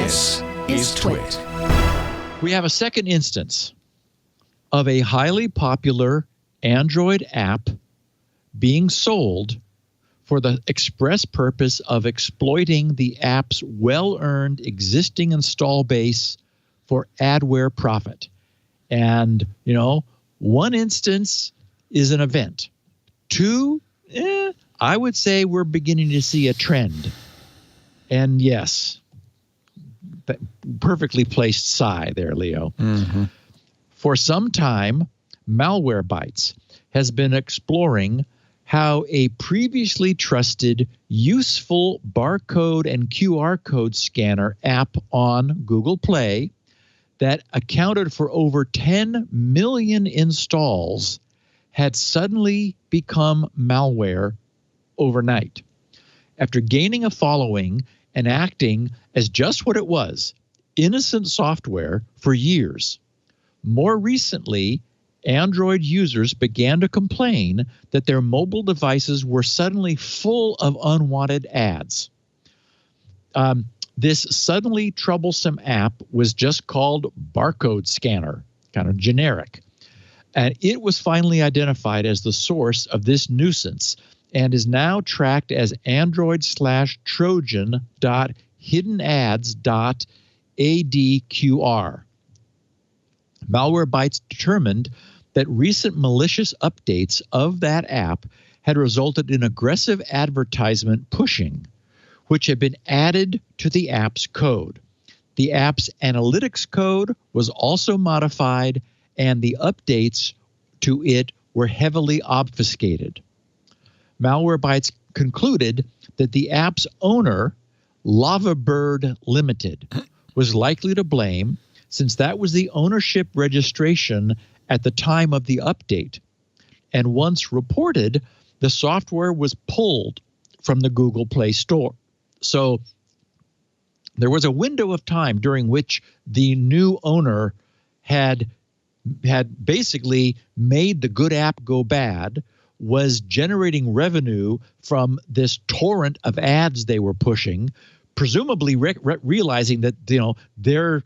This is TWiT. We have a second instance of a highly popular Android app being sold for the express purpose of exploiting the app's well-earned existing install base for adware profit. And, one instance is an event. Two, I would say we're beginning to see a trend. And yes, perfectly placed sigh there, Leo. Mm-hmm. For some time, MalwareBytes has been exploring how a previously trusted, useful barcode and QR code scanner app on Google Play that accounted for over 10 million installs had suddenly become malware overnight. After gaining a following and acting as just what it was, innocent software, for years. More recently, Android users began to complain that their mobile devices were suddenly full of unwanted ads. This suddenly troublesome app was just called Barcode Scanner, kind of generic. And it was finally identified as the source of this nuisance and is now tracked as android/trojan.hiddanads.adqr. MalwareBytes determined that recent malicious updates of that app had resulted in aggressive advertisement pushing, which had been added to the app's code. The app's analytics code was also modified, and the updates to it were heavily obfuscated. MalwareBytes concluded that the app's owner, Lavabird Limited, was likely to blame, since that was the ownership registration at the time of the update. And once reported, the software was pulled from the Google Play Store. So there was a window of time during which the new owner had basically made the good app go bad, was generating revenue from this torrent of ads they were pushing, presumably realizing that their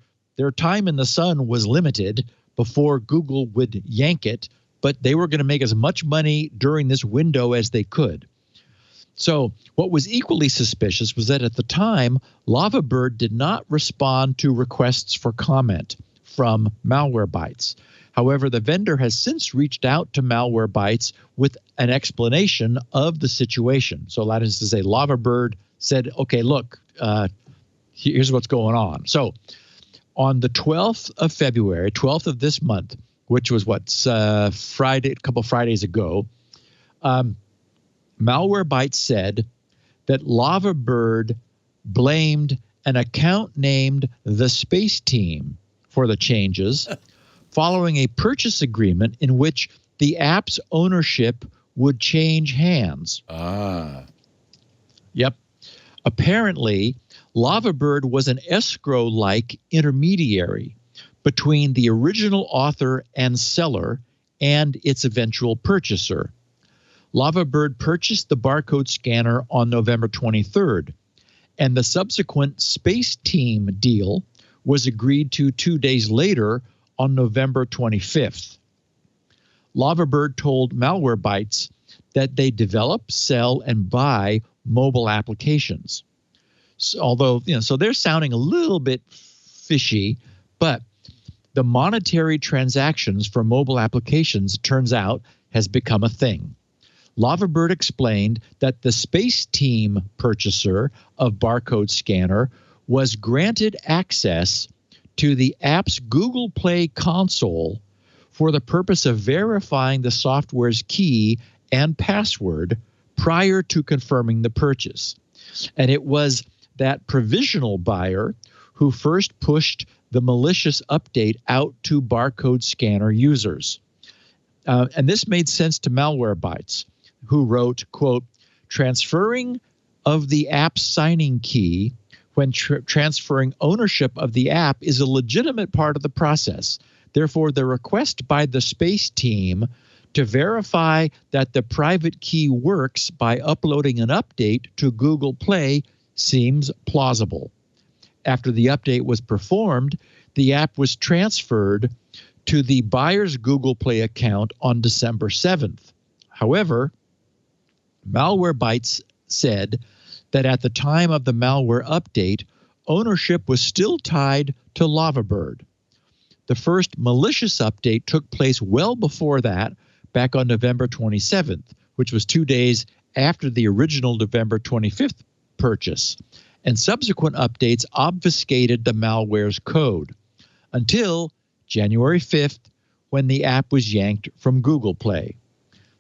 time in the sun was limited before Google would yank it, but they were going to make as much money during this window as they could. So what was equally suspicious was that at the time, Lavabird did not respond to requests for comment from MalwareBytes. However, the vendor has since reached out to MalwareBytes with an explanation of the situation. So that is to say, Lavabird said, okay, look, here's what's going on. So on the 12th of February, 12th of this month, which was Friday, a couple Fridays ago, MalwareBytes said that Lavabird blamed an account named The Space Team for the changes following a purchase agreement in which the app's ownership would change hands. Yep. Apparently, Lavabird was an escrow-like intermediary between the original author and seller and its eventual purchaser. Lavabird purchased the barcode scanner on November 23rd, and the subsequent Space Team deal was agreed to 2 days later on November 25th. Lavabird told MalwareBytes that they develop, sell, and buy mobile applications. So, so they're sounding a little bit fishy, but the monetary transactions for mobile applications, turns out, has become a thing. Lavabird explained that the Space Team purchaser of Barcode Scanner was granted access to the app's Google Play console for the purpose of verifying the software's key and password prior to confirming the purchase. And it was that provisional buyer who first pushed the malicious update out to Barcode Scanner users. And this made sense to MalwareBytes, who wrote, quote, transferring of the app's signing key when transferring ownership of the app is a legitimate part of the process. Therefore, the request by the Space Team to verify that the private key works by uploading an update to Google Play seems plausible. after the update was performed, the app was transferred to the buyer's Google Play account on December 7th. However, MalwareBytes said that at the time of the malware update, ownership was still tied to Lavabird. The first malicious update took place well before that, back on November 27th, which was 2 days after the original November 25th purchase, and subsequent updates obfuscated the malware's code until January 5th, when the app was yanked from Google Play.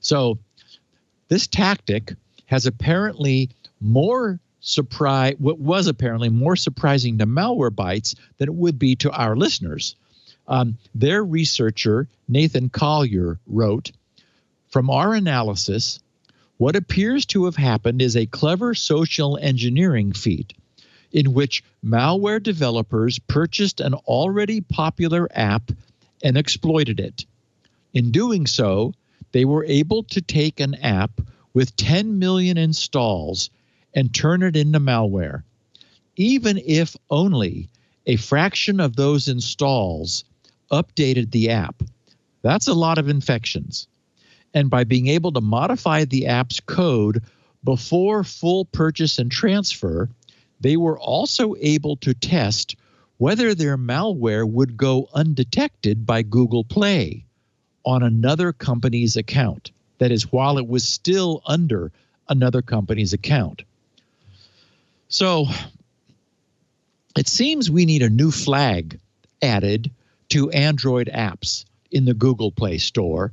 So this tactic has apparently what was apparently more surprising to MalwareBytes than it would be to our listeners. Their researcher, Nathan Collier, wrote, "From our analysis, what appears to have happened is a clever social engineering feat in which malware developers purchased an already popular app and exploited it. In doing so, they were able to take an app with 10 million installs and turn it into malware, even if only a fraction of those installs updated the app. That's a lot of infections. And by being able to modify the app's code before full purchase and transfer, they were also able to test whether their malware would go undetected by Google Play on another company's account. That is, while it was still under another company's account." So it seems we need a new flag added to Android apps in the Google Play Store,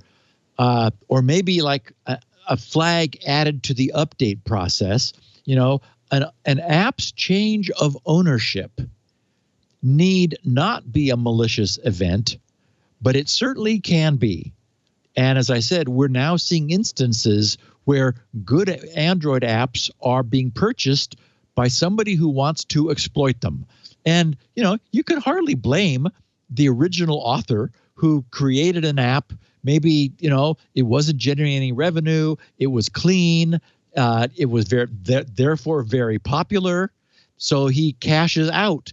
or maybe like a flag added to the update process. You know, an app's change of ownership need not be a malicious event, but it certainly can be. And as I said, we're now seeing instances where good Android apps are being purchased by somebody who wants to exploit them. And, you know, you can hardly blame the original author who created an app. Maybe, you know, it wasn't generating any revenue. It was clean. It was therefore very popular. So he cashes out,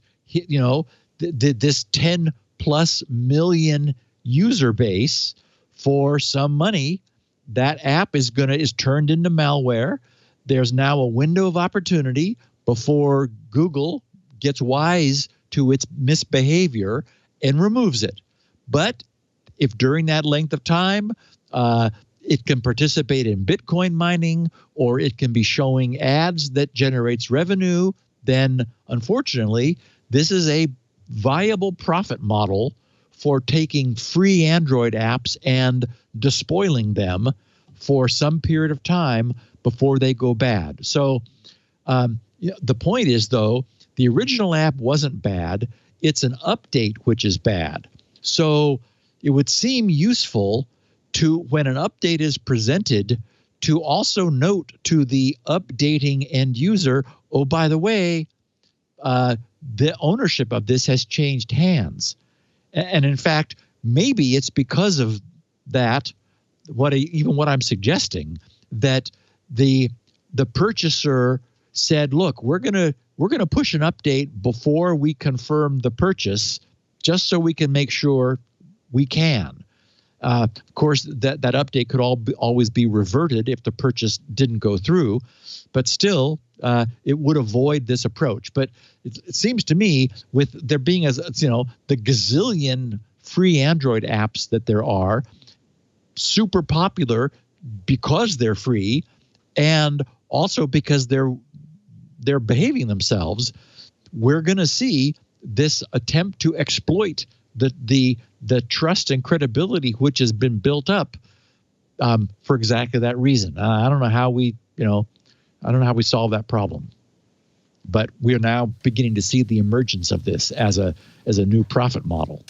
this 10 plus million user base for some money. That app is turned into malware. There's now a window of opportunity before Google gets wise to its misbehavior and removes it. But if during that length of time, it can participate in Bitcoin mining, or it can be showing ads that generates revenue, then unfortunately, this is a viable profit model for taking free Android apps and despoiling them for some period of time before they go bad. So the point is, though, the original app wasn't bad. It's an update which is bad. So it would seem useful to, when an update is presented, to also note to the updating end user, oh, by the way, the ownership of this has changed hands. And in fact, maybe it's because of that, what I'm suggesting, that the purchaser said, look, we're gonna push an update before we confirm the purchase, just so we can make sure we can. Of course, that update could always be reverted if the purchase didn't go through, but still, it would avoid this approach. But it seems to me, with there being, as you know, the gazillion free Android apps that there are, super popular because they're free, and also because they're behaving themselves, we're going to see this attempt to exploit the trust and credibility which has been built up for exactly that reason. I don't know how we solve that problem, but we are now beginning to see the emergence of this as a new profit model.